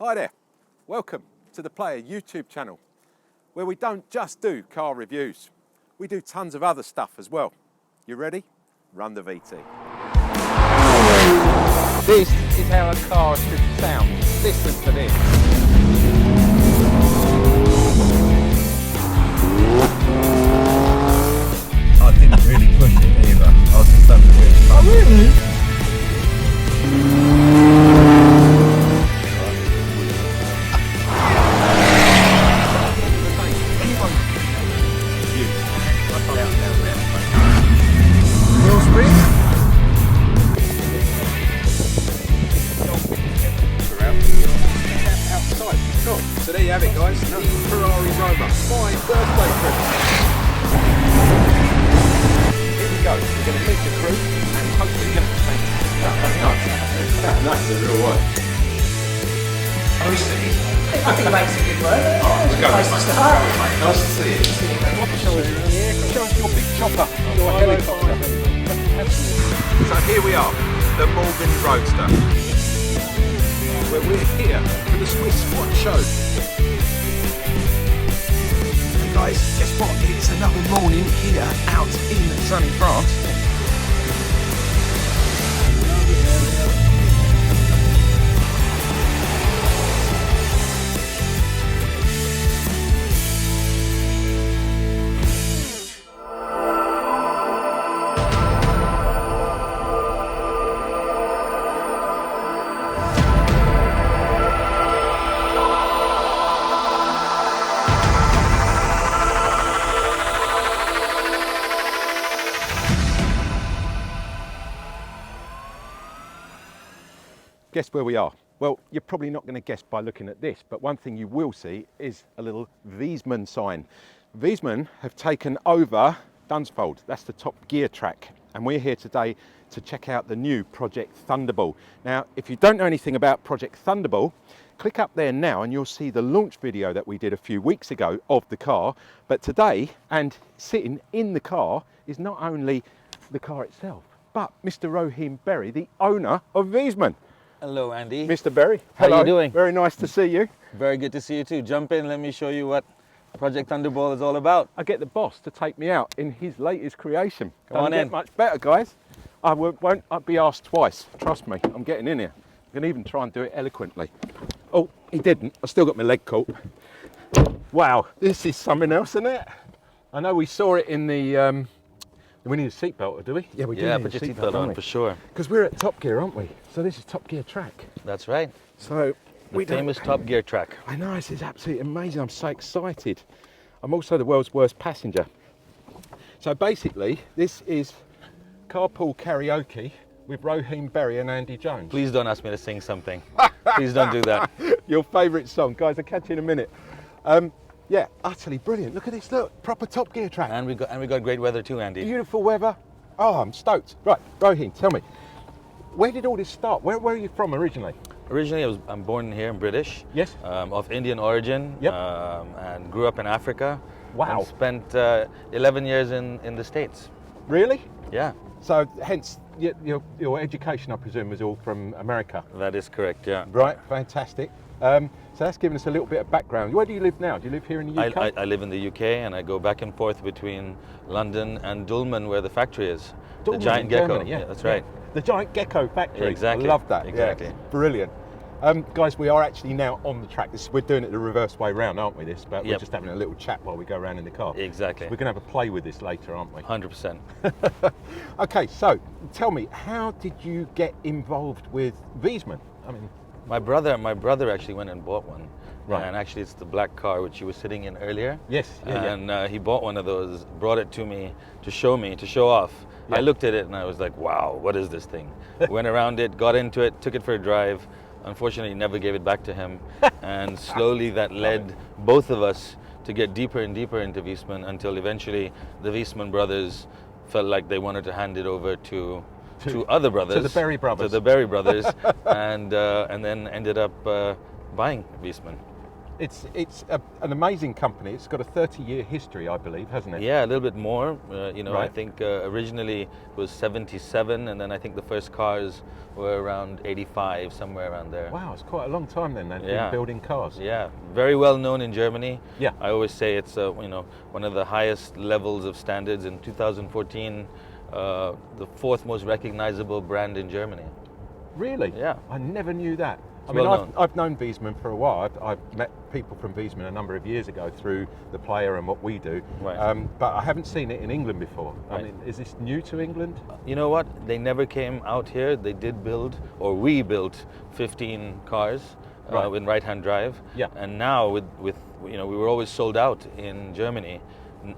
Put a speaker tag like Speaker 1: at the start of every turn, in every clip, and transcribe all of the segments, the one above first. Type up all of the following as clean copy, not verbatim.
Speaker 1: Hi there, welcome to the Player YouTube channel, where we don't just do car reviews, we do tons of other stuff as well. You ready? Run the VT. This is how a car should sound. Listen to this.
Speaker 2: I didn't really push it either. I was just having a bit of fun.
Speaker 1: Oh really? So there you have it, guys. The Ferrari Roma, my birthday present. Here we go. We're going to meet the crew and hopefully get the thing. That's the real one.
Speaker 3: I think it makes a good work.
Speaker 2: We're going,
Speaker 3: Nice to start.
Speaker 2: Nice to see you.
Speaker 1: Show us your big chopper, your helicopter. So here we are, the Morgan Roadster, where we're here for the Swiss Watch Show. And guys, guess what? It's another morning here out in sunny France. Guess where we are? Well, you're probably not going to guess by looking at this, but one thing you will see is a little Wiesmann sign. Wiesmann have taken over Dunsfold, that's the Top Gear track, and we're here today to check out the new Project Thunderball. Now, if you don't know anything about Project Thunderball, click up there now and you'll see the launch video that we did a few weeks ago of the car. But today, and sitting in the car, is not only the car itself, but Mr. Roheen Berry, the owner of Wiesmann.
Speaker 4: Hello, Andy.
Speaker 1: Mr. Berry,
Speaker 4: How
Speaker 1: hello.
Speaker 4: you doing?
Speaker 1: Very nice to see you.
Speaker 4: Very good to see you too. Jump in, let me show you what Project Thunderball is all about.
Speaker 1: I get the boss to take me out in his latest creation.
Speaker 4: Come on
Speaker 1: Doesn't
Speaker 4: in.
Speaker 1: get much better, guys. I won't be asked twice. Trust me, I'm getting in here. I can even try and do it eloquently. Oh, he didn't. I still got my leg caught. Wow, this is something else, isn't it? I know we saw it in the. We need a seatbelt, do we? Yeah, we do.
Speaker 4: Yeah,
Speaker 1: need
Speaker 4: put
Speaker 1: a
Speaker 4: your seatbelt on for sure.
Speaker 1: Because we're at Top Gear, aren't we? So this is Top Gear track.
Speaker 4: That's right.
Speaker 1: So
Speaker 4: The famous Top Gear track.
Speaker 1: I know, this is absolutely amazing. I'm so excited. I'm also the world's worst passenger. So basically, this is carpool karaoke with Roheen Berry and Andy Jones.
Speaker 4: Please don't ask me to sing something. Please don't do that.
Speaker 1: Your favourite song, guys. I'll catch you in a minute. Yeah, utterly brilliant. Look at this. Look, proper Top Gear track.
Speaker 4: And we got great weather too, Andy.
Speaker 1: Beautiful weather. Oh, I'm stoked. Right, Roheen, tell me, where did all this start? Where are you from originally?
Speaker 4: Originally, I'm born here. I'm British.
Speaker 1: Yes.
Speaker 4: Of Indian origin.
Speaker 1: Yep.
Speaker 4: And grew up in Africa.
Speaker 1: Wow.
Speaker 4: And spent 11 years in the States.
Speaker 1: Really?
Speaker 4: Yeah.
Speaker 1: So, hence, your education, I presume, was all from America.
Speaker 4: That is correct. Yeah.
Speaker 1: Right, fantastic. So that's given us a little bit of background. Where do you live now? Do you live here in the UK?
Speaker 4: I live in the UK and I go back and forth between London and Dülmen, where the factory is.
Speaker 1: Dülmen
Speaker 4: the giant
Speaker 1: in
Speaker 4: Gecko.
Speaker 1: Germany,
Speaker 4: Yeah, that's right.
Speaker 1: The giant Gecko factory.
Speaker 4: Exactly.
Speaker 1: I love that.
Speaker 4: Exactly.
Speaker 1: Yeah, brilliant. Guys, we are actually now on the track. We're doing it the reverse way round, aren't we? But we're
Speaker 4: Yep.
Speaker 1: just having a little chat while we go around in the car.
Speaker 4: Exactly.
Speaker 1: We're going to have a play with this later, aren't we?
Speaker 4: 100%.
Speaker 1: Okay, so tell me, how did you get involved with Wiesmann? I mean,
Speaker 4: My brother actually went and bought one.
Speaker 1: Right.
Speaker 4: And actually it's the black car which you were sitting in earlier.
Speaker 1: yes, yeah,
Speaker 4: And he bought one of those, brought it to me, to show off.
Speaker 1: Yeah.
Speaker 4: I looked at it and I was like, wow, what is this thing? Went around it, got into it, took it for a drive. Unfortunately, never gave it back to him. And slowly that led both of us to get deeper and deeper into Wiesmann until eventually the Wiesmann brothers felt like they wanted to hand it over to other brothers.
Speaker 1: To the Berry brothers.
Speaker 4: To the Berry brothers. And then ended up buying Wiesmann.
Speaker 1: an amazing company. It's got a 30-year history, I believe, hasn't it?
Speaker 4: Yeah, a little bit more. I
Speaker 1: Right.
Speaker 4: think originally it was 77, and then I think the first cars were around 85, somewhere around there.
Speaker 1: Wow, it's quite a long time then. They've
Speaker 4: Yeah.
Speaker 1: been building cars.
Speaker 4: Yeah, very well known in Germany.
Speaker 1: Yeah.
Speaker 4: I always say it's one of the highest levels of standards. In 2014, the fourth most recognizable brand in Germany.
Speaker 1: Really?
Speaker 4: Yeah.
Speaker 1: I never knew that. I
Speaker 4: It's
Speaker 1: mean,
Speaker 4: well known.
Speaker 1: I've known Wiesmann for a while. I've met people from Wiesmann a number of years ago through the player and what we do.
Speaker 4: Right.
Speaker 1: But I haven't seen it in England before. I
Speaker 4: Right.
Speaker 1: mean, is this new to England?
Speaker 4: You know what? They never came out here. They did build, or we built 15 cars
Speaker 1: Right.
Speaker 4: in right-hand drive.
Speaker 1: Yeah.
Speaker 4: And now with we were always sold out in Germany,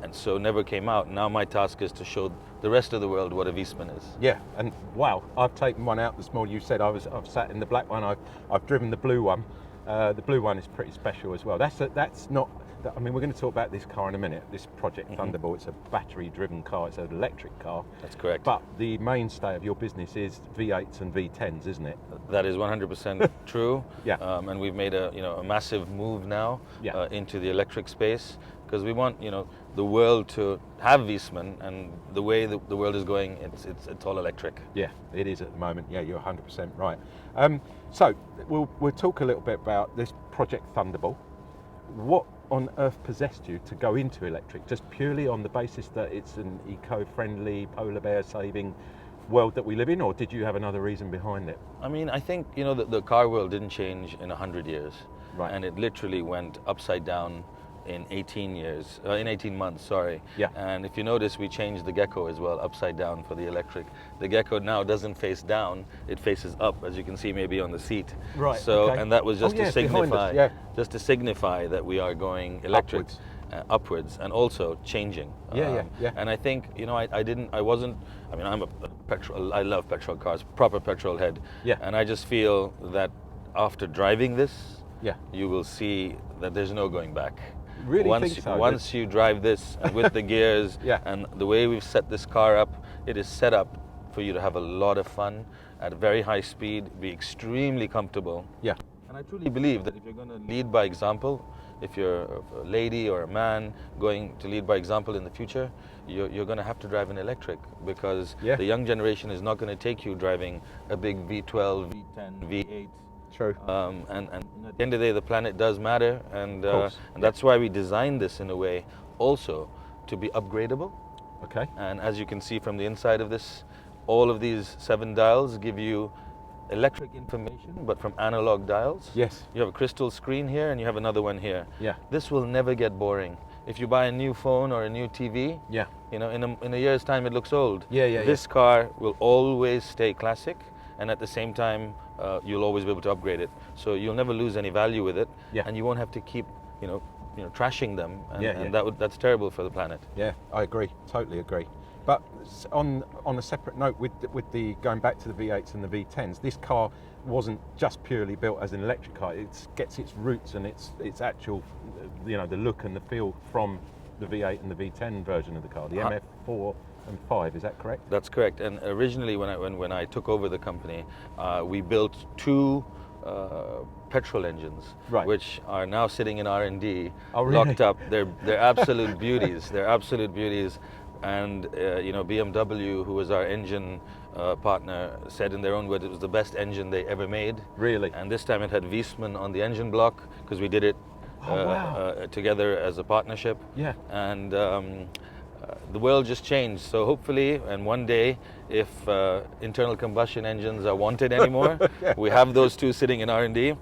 Speaker 4: and so never came out. Now my task is to show the rest of the world what a Wiesmann is.
Speaker 1: Yeah, and wow, I've taken one out this morning. You said I've sat in the black one. I've driven the blue one. The blue one is pretty special as well. That's not. I mean, we're going to talk about this car in a minute. This Project Thunderball. It's a battery-driven car. It's an electric car.
Speaker 4: That's correct.
Speaker 1: But the mainstay of your business is V8s and V10s, isn't it?
Speaker 4: That is 100% true.
Speaker 1: Yeah.
Speaker 4: And we've made a massive move now
Speaker 1: Yeah.
Speaker 4: into the electric space, because we want the world to have Wiesmann, and the way the world is going, it's all electric.
Speaker 1: Yeah, it is at the moment. Yeah, you're 100% right. So we'll talk a little bit about this Project Thunderball. What on earth possessed you to go into electric? Just purely on the basis that it's an eco-friendly, polar bear saving world that we live in, or did you have another reason behind it?
Speaker 4: I mean, I think the car world didn't change in 100 years,
Speaker 1: Right.
Speaker 4: and it literally went upside down in 18 months, sorry.
Speaker 1: Yeah.
Speaker 4: And if you notice, we changed the Gecko as well, upside down for the electric. The Gecko now doesn't face down, it faces up, as you can see maybe on the seat.
Speaker 1: Right,
Speaker 4: So,
Speaker 1: okay.
Speaker 4: and that was just
Speaker 1: Oh, yeah,
Speaker 4: to
Speaker 1: it's behind us,
Speaker 4: signify,
Speaker 1: yeah.
Speaker 4: just to signify that we are going electric.
Speaker 1: Upwards.
Speaker 4: Upwards, and also changing.
Speaker 1: Yeah.
Speaker 4: And I think, I'm a petrol, I love petrol cars, proper petrol head.
Speaker 1: Yeah.
Speaker 4: And I just feel that after driving this,
Speaker 1: Yeah.
Speaker 4: you will see that there's no going back.
Speaker 1: Really
Speaker 4: once
Speaker 1: think so?
Speaker 4: once you drive this with the gears
Speaker 1: Yeah.
Speaker 4: and the way we've set this car up, it is set up for you to have a lot of fun at a very high speed, be extremely comfortable.
Speaker 1: Yeah.
Speaker 4: And I truly believe that if you're going to lead by example, if you're a lady or a man going to lead by example in the future, you're going to have to drive an electric, because
Speaker 1: Yeah.
Speaker 4: the young generation is not going to take you driving a big V12, V10, V8.
Speaker 1: True.
Speaker 4: And at the end of the day, the planet does matter, and
Speaker 1: course.
Speaker 4: that's why we designed this in a way also to be upgradable.
Speaker 1: Okay.
Speaker 4: And as you can see from the inside of this, all of these 7 dials give you electric information, but from analog dials.
Speaker 1: Yes.
Speaker 4: You have a crystal screen here, and you have another one here.
Speaker 1: Yeah.
Speaker 4: This will never get boring. If you buy a new phone or a new TV,
Speaker 1: Yeah.
Speaker 4: in a year's time it looks old.
Speaker 1: Yeah.
Speaker 4: This car will always stay classic, and at the same time, you'll always be able to upgrade it. So you'll never lose any value with it,
Speaker 1: Yeah.
Speaker 4: and you won't have to keep, trashing them, and,
Speaker 1: Yeah.
Speaker 4: and that's terrible for the planet.
Speaker 1: Yeah, I agree. Totally agree. But on a separate note, with the going back to the V8s and the V10s, this car wasn't just purely built as an electric car. It gets its roots and its actual, the look and the feel from the V8 and the V10 version of the car, the MF4 and 5. Is that correct?
Speaker 4: That's correct. And originally, when I took over the company, we built 2 petrol engines,
Speaker 1: Right.
Speaker 4: which are now sitting in R&D,
Speaker 1: Oh, really?
Speaker 4: locked up. They're absolute beauties. They're absolute beauties. And BMW, who was our engine partner, said in their own words it was the best engine they ever made.
Speaker 1: Really?
Speaker 4: And this time it had Wiesmann on the engine block, because we did it together as a partnership.
Speaker 1: Yeah.
Speaker 4: And the world just changed. So hopefully, and one day, if internal combustion engines are wanted anymore, we have those 2 sitting in R&D.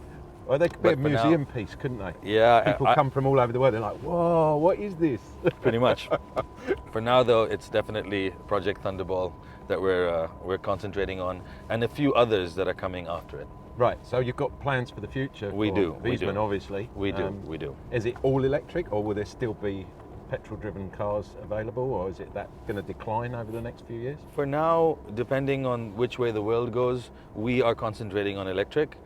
Speaker 1: Well, they could be a
Speaker 4: But for now-
Speaker 1: museum piece, couldn't they?
Speaker 4: Yeah,
Speaker 1: People come from all over the world. They're like, "Whoa, what is this?"
Speaker 4: pretty much. For now, though, it's definitely Project Thunderball that we're concentrating on, and a few others that are coming after it.
Speaker 1: Right. So you've got plans for the future.
Speaker 4: We
Speaker 1: for
Speaker 4: do, we
Speaker 1: Wiesmann,
Speaker 4: do.
Speaker 1: obviously.
Speaker 4: We do.
Speaker 1: Is it all electric, or will there still be petrol-driven cars available, or is it that going to decline over the next few years?
Speaker 4: For now, depending on which way the world goes, we are concentrating on electric.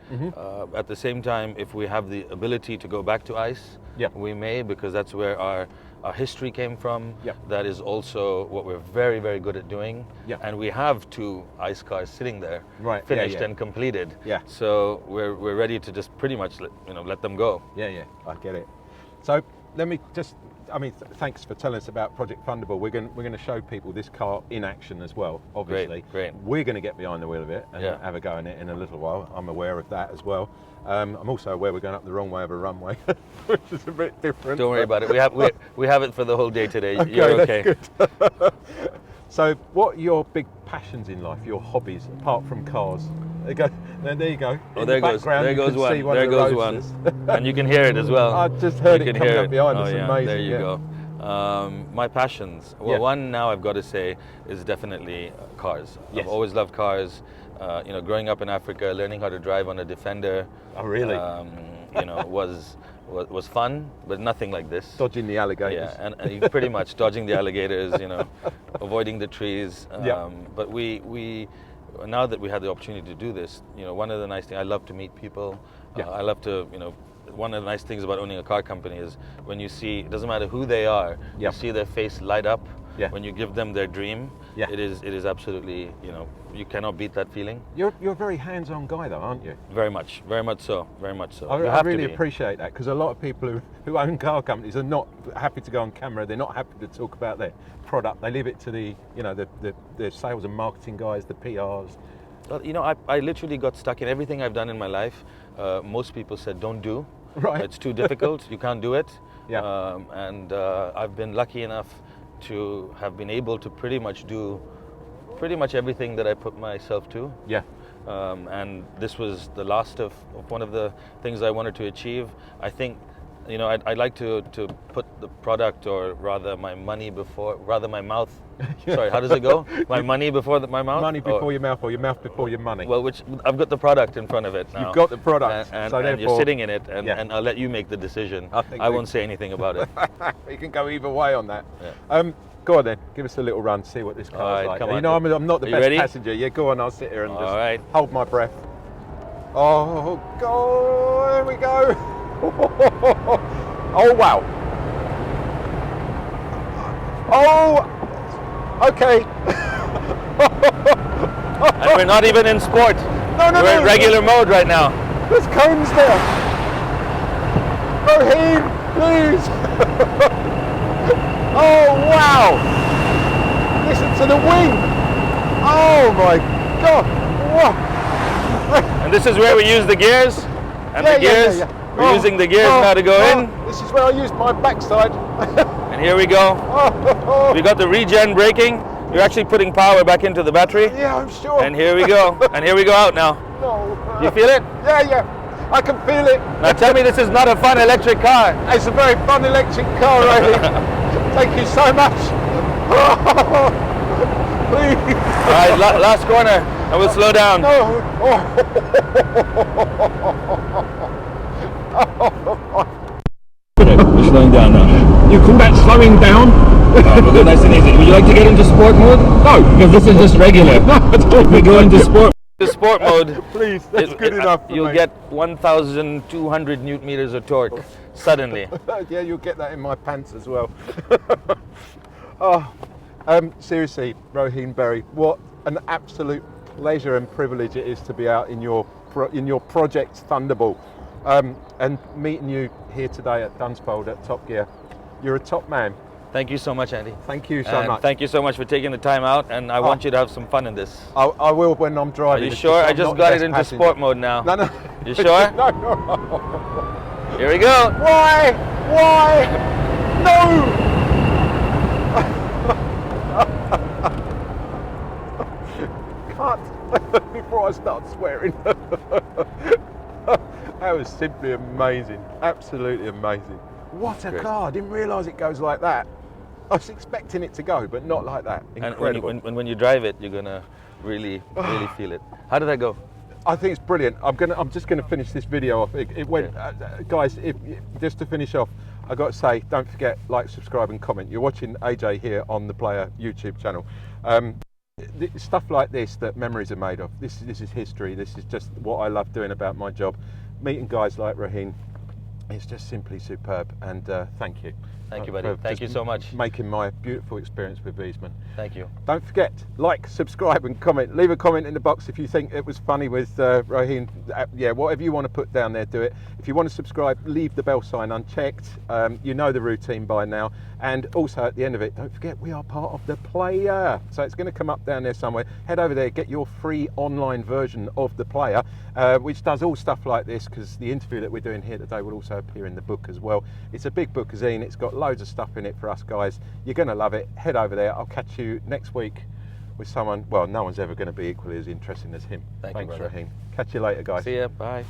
Speaker 4: At the same time, if we have the ability to go back to ICE,
Speaker 1: Yep.
Speaker 4: we may, because that's where our history came from.
Speaker 1: Yep.
Speaker 4: That is also what we're very, very good at doing.
Speaker 1: Yep.
Speaker 4: And we have 2 ICE cars sitting there,
Speaker 1: Right, yeah,
Speaker 4: finished
Speaker 1: yeah.
Speaker 4: and completed.
Speaker 1: Yeah.
Speaker 4: So we're ready to just pretty much let them go.
Speaker 1: Yeah, I get it. So let me just, thanks for telling us about Project Thunderball. We're going to show people this car in action as well, obviously.
Speaker 4: Great.
Speaker 1: We're going to get behind the wheel of it and
Speaker 4: Yeah.
Speaker 1: have a go in it in a little while. I'm aware of that as well. I'm also aware we're going up the wrong way of a runway, which is a bit different.
Speaker 4: Don't worry about it. We have it for the whole day today.
Speaker 1: Okay,
Speaker 4: You're
Speaker 1: that's
Speaker 4: okay.
Speaker 1: good. So what are your big passions in life, your hobbies, apart from cars? There you go.
Speaker 4: Oh,
Speaker 1: In
Speaker 4: there
Speaker 1: the
Speaker 4: goes
Speaker 1: background, you
Speaker 4: one.
Speaker 1: can see
Speaker 4: There
Speaker 1: of the
Speaker 4: goes one.
Speaker 1: roadsters.
Speaker 4: And you can hear it as well.
Speaker 1: I just heard
Speaker 4: You
Speaker 1: it
Speaker 4: can
Speaker 1: coming
Speaker 4: hear
Speaker 1: up behind
Speaker 4: Oh,
Speaker 1: us.
Speaker 4: yeah.
Speaker 1: Amazing.
Speaker 4: There you
Speaker 1: yeah.
Speaker 4: go. My passions. Well,
Speaker 1: Yeah.
Speaker 4: one now I've got to say is definitely cars.
Speaker 1: Yes.
Speaker 4: I've always loved cars. Growing up in Africa, learning how to drive on a Defender.
Speaker 1: Oh, really?
Speaker 4: Was fun, but nothing like this.
Speaker 1: Dodging the alligators.
Speaker 4: Yeah, and you pretty much dodging the alligators, avoiding the trees.
Speaker 1: Yeah.
Speaker 4: But we now that we had the opportunity to do this, one of the nice things, I love to meet people.
Speaker 1: Yeah.
Speaker 4: I love to, one of the nice things about owning a car company is when you see, it doesn't matter who they are,
Speaker 1: Yeah.
Speaker 4: you see their face light up
Speaker 1: Yeah.
Speaker 4: when you give them their dream.
Speaker 1: Yeah.
Speaker 4: It is absolutely, you cannot beat that feeling.
Speaker 1: You're a very hands-on guy, though, aren't you?
Speaker 4: Very much so. You
Speaker 1: I
Speaker 4: have to
Speaker 1: really
Speaker 4: be.
Speaker 1: appreciate that, because a lot of people who own car companies are not happy to go on camera. They're not happy to talk about their product. They leave it to the sales and marketing guys, the PRs.
Speaker 4: Well, I literally got stuck in everything I've done in my life. Most people said, don't do.
Speaker 1: Right.
Speaker 4: It's too difficult. You can't do it.
Speaker 1: Yeah.
Speaker 4: I've been lucky enough to have been able to pretty much do pretty much everything that I put myself to.
Speaker 1: Yeah.
Speaker 4: And this was the last of one of the things I wanted to achieve. I think, I'd like to put the product, or rather my money before, rather my mouth. Sorry, how does it go? My money before my mouth?
Speaker 1: Money before your mouth, or your mouth before your money.
Speaker 4: Well, which I've got the product in front of it now.
Speaker 1: You've got the product,
Speaker 4: and
Speaker 1: so
Speaker 4: you're
Speaker 1: therefore
Speaker 4: sitting in it, and,
Speaker 1: Yeah.
Speaker 4: and I'll let you make the decision.
Speaker 1: I think
Speaker 4: I
Speaker 1: we-
Speaker 4: won't say anything about it.
Speaker 1: You can go either way on that.
Speaker 4: Yeah.
Speaker 1: Go on then, give us a little run, see what this car's
Speaker 4: All right,
Speaker 1: like.
Speaker 4: come on.
Speaker 1: I'm not the
Speaker 4: Are you
Speaker 1: best
Speaker 4: ready?
Speaker 1: passenger. Yeah, go on, I'll sit here and
Speaker 4: All
Speaker 1: just
Speaker 4: right.
Speaker 1: hold my breath. Oh, go, here we go. Oh, wow. Oh, okay.
Speaker 4: And we're not even in sport.
Speaker 1: No,
Speaker 4: We're in regular mode right now.
Speaker 1: There's cones there. Roheen, please. Oh, wow. Listen to the wing. Oh, my God. Whoa.
Speaker 4: And this is where we use the gears. And the gears, we're using the gears now to go in.
Speaker 1: This is where I use my backside.
Speaker 4: And here we go. We got the regen braking. You're actually putting power back into the battery.
Speaker 1: Yeah, I'm sure.
Speaker 4: And here we go. And here we go out now.
Speaker 1: No.
Speaker 4: You feel it?
Speaker 1: Yeah. I can feel it.
Speaker 4: Now tell me this is not a fun electric car.
Speaker 1: It's a very fun electric car, Roheen. Thank you so much. Please.
Speaker 4: All right, last corner, and we'll slow down.
Speaker 1: No.
Speaker 4: We're slowing down now.
Speaker 5: You call that slowing down?
Speaker 4: We'll go nice and easy. Would you like to get into sport mode?
Speaker 5: No, because this is just regular. We go into sport.
Speaker 4: The sport mode.
Speaker 1: Please, that's good enough for
Speaker 4: You'll
Speaker 1: me.
Speaker 4: get 1,200 newton meters of torque suddenly.
Speaker 1: Yeah, you'll get that in my pants as well. Seriously, Roheen Berry, what an absolute pleasure and privilege it is to be out in your Project Thunderball, and meeting you here today at Dunsfold at Top Gear. You're a top man.
Speaker 4: Thank you so much, Andy.
Speaker 1: Thank you so much.
Speaker 4: Thank you so much for taking the time out, and I want you to have some fun in this.
Speaker 1: I will when I'm
Speaker 4: Are
Speaker 1: driving.
Speaker 4: you
Speaker 1: It's
Speaker 4: sure? I
Speaker 1: I'm
Speaker 4: just
Speaker 1: not the
Speaker 4: got it
Speaker 1: best
Speaker 4: into
Speaker 1: passenger.
Speaker 4: sport mode now.
Speaker 1: No.
Speaker 4: You sure?
Speaker 1: No.
Speaker 4: Here we go.
Speaker 1: Why? No! Cut before I start swearing. That was simply amazing. Absolutely amazing. What a
Speaker 4: Great.
Speaker 1: car. I didn't realise it goes like that. I was expecting it to go, but not like that. Incredible.
Speaker 4: And when you drive it, you're gonna really feel it. How did that go?
Speaker 1: I think it's brilliant. I'm just gonna finish this video off. It went, guys. Just to finish off, I've got to say, don't forget, like, subscribe and comment. You're watching AJ here on the Player YouTube channel. Stuff like this that memories are made of. This is history. This is just what I love doing about my job. Meeting guys like Roheen, it's just simply superb, and thank you.
Speaker 4: Thank you, buddy. Thank you so much.
Speaker 1: Making my beautiful experience with Wiesmann.
Speaker 4: Thank you.
Speaker 1: Don't forget, like, subscribe and comment. Leave a comment in the box if you think it was funny with Roheen. Yeah, whatever you want to put down there, do it. If you want to subscribe, leave the bell sign unchecked. You know the routine by now. And also at the end of it, don't forget we are part of the Player. So it's going to come up down there somewhere. Head over there, get your free online version of the Player, which does all stuff like this, because the interview that we're doing here today will also appear in the book as well. It's a big bookazine. It's got loads of stuff in it for us guys. You're going to love it. Head over there. I'll catch you next week with someone, well, no one's ever going to be equally as interesting as him.
Speaker 4: Thanks,
Speaker 1: Raheem. Catch you later, guys.
Speaker 4: See ya. Bye.